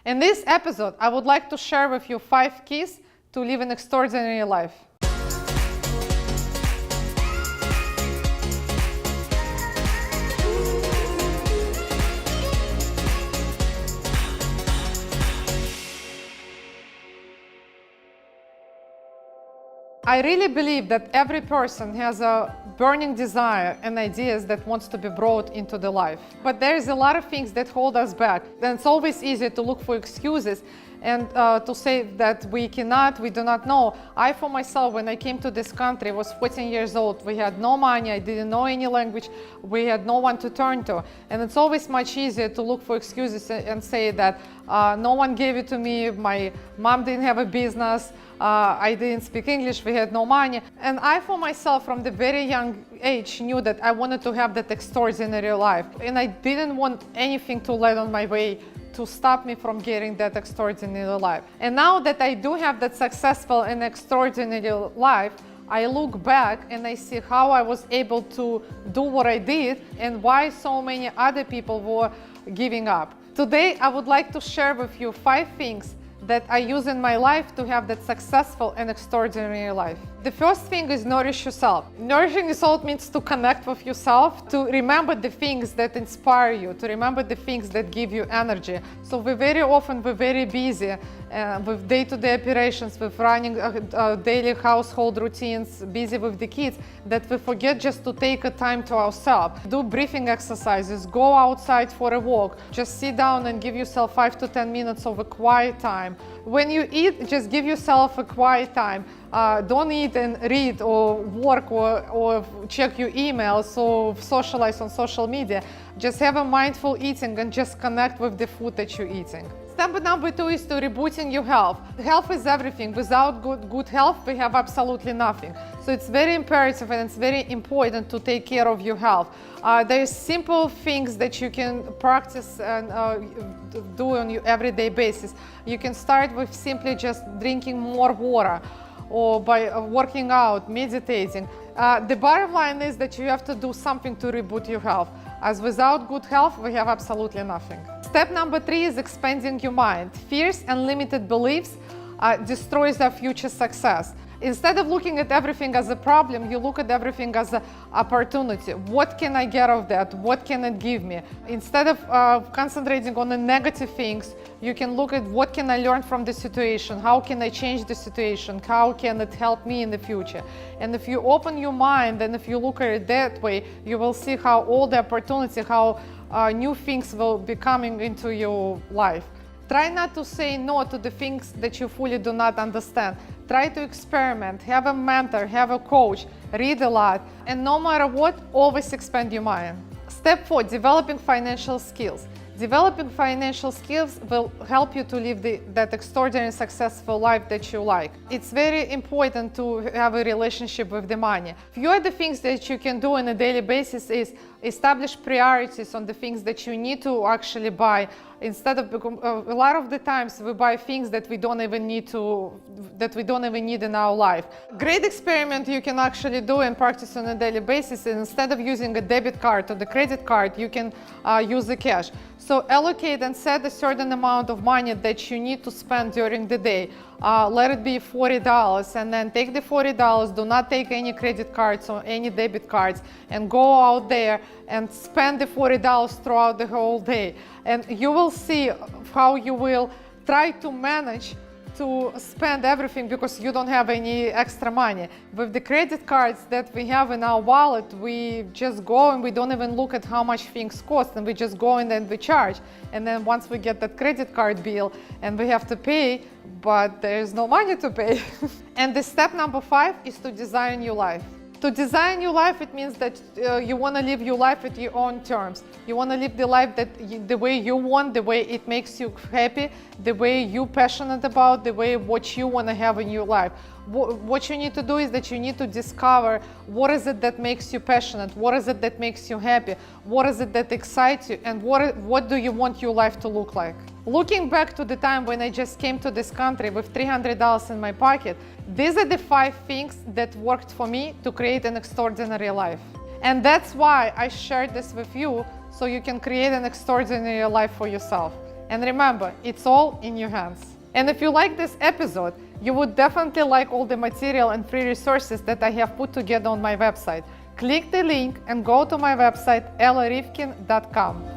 In this episode, I would like to share with you 5 keys to live an extraordinary life. I really believe that every person has a burning desire and ideas that wants to be brought into the life. But there's a lot of things that hold us back. And it's always easier to look for excuses and to say that we cannot, we do not know. I, for myself, when I came to this country, was 14 years old. We had no money, I didn't know any language, we had no one to turn to. And it's always much easier to look for excuses and say that no one gave it to me, my mom didn't have a business, I didn't speak English, we had no money. And I, for myself, from the very young age, knew that I wanted to have that extraordinary life. And I didn't want anything to let on my way to stop me from getting that extraordinary life. And now that I do have that successful and extraordinary life, I look back and I see how I was able to do what I did and why so many other people were giving up. Today, I would like to share with you 5 things that I use in my life to have that successful and extraordinary life. The first thing is nourish yourself. Nourishing yourself means to connect with yourself, to remember the things that inspire you, to remember the things that give you energy. So we're very busy with day-to-day operations, with running daily household routines, busy with the kids, that we forget just to take a time to ourselves. Do breathing exercises, go outside for a walk, just sit down and give yourself 5 to 10 minutes of a quiet time. When you eat, just give yourself a quiet time. Don't eat and read or work or check your emails or socialize on social media. Just have a mindful eating and just connect with the food that you're eating. Step number 2 is to rebooting your health. Health is everything. Without good health, we have absolutely nothing. So it's very imperative and it's very important to take care of your health. There's simple things that you can practice and do on your everyday basis. You can start with simply just drinking more water, or by working out, meditating. The bottom line is that you have to do something to reboot your health, as without good health, we have absolutely nothing. Step number 3 is expanding your mind. Fears and limited beliefs destroys our future success. Instead of looking at everything as a problem, you look at everything as an opportunity. What can I get out of that? What can it give me? Instead of concentrating on the negative things, you can look at what can I learn from the situation? How can I change the situation? How can it help me in the future? And if you open your mind and if you look at it that way, you will see how all the opportunity, how new things will be coming into your life. Try not to say no to the things that you fully do not understand. Try to experiment, have a mentor, have a coach, read a lot, and no matter what, always expand your mind. Step 4, developing financial skills. Developing financial skills will help you to live that extraordinary successful life that you like. It's very important to have a relationship with the money. A few of the things that you can do on a daily basis is establish priorities on the things that you need to actually buy. Instead of a lot of the times we buy things that we don't even need in our life. Great experiment you can actually do and practice on a daily basis is instead of using a debit card or the credit card, you can use the cash. So allocate and set a certain amount of money that you need to spend during the day. Let it be $40 and then take the $40, do not take any credit cards or any debit cards, and go out there and spend the $40 throughout the whole day. And you will see how you will try to manage to spend everything because you don't have any extra money. With the credit cards that we have in our wallet, we just go and we don't even look at how much things cost, and we just go in and we charge. And then once we get that credit card bill and we have to pay, but there's no money to pay. And the step number 5 is to design your life. To design your life, it means that you want to live your life at your own terms. You want to live the life the way you want, the way it makes you happy, the way you're passionate about, the way what you want to have in your life. What you need to do is that you need to discover what is it that makes you passionate, what is it that makes you happy, what is it that excites you, and what do you want your life to look like. Looking back to the time when I just came to this country with $300 in my pocket, these are the 5 things that worked for me to create an extraordinary life. And that's why I shared this with you, so you can create an extraordinary life for yourself. And remember, it's all in your hands. And if you like this episode, you would definitely like all the material and free resources that I have put together on my website. Click the link and go to my website, ellarivkin.com.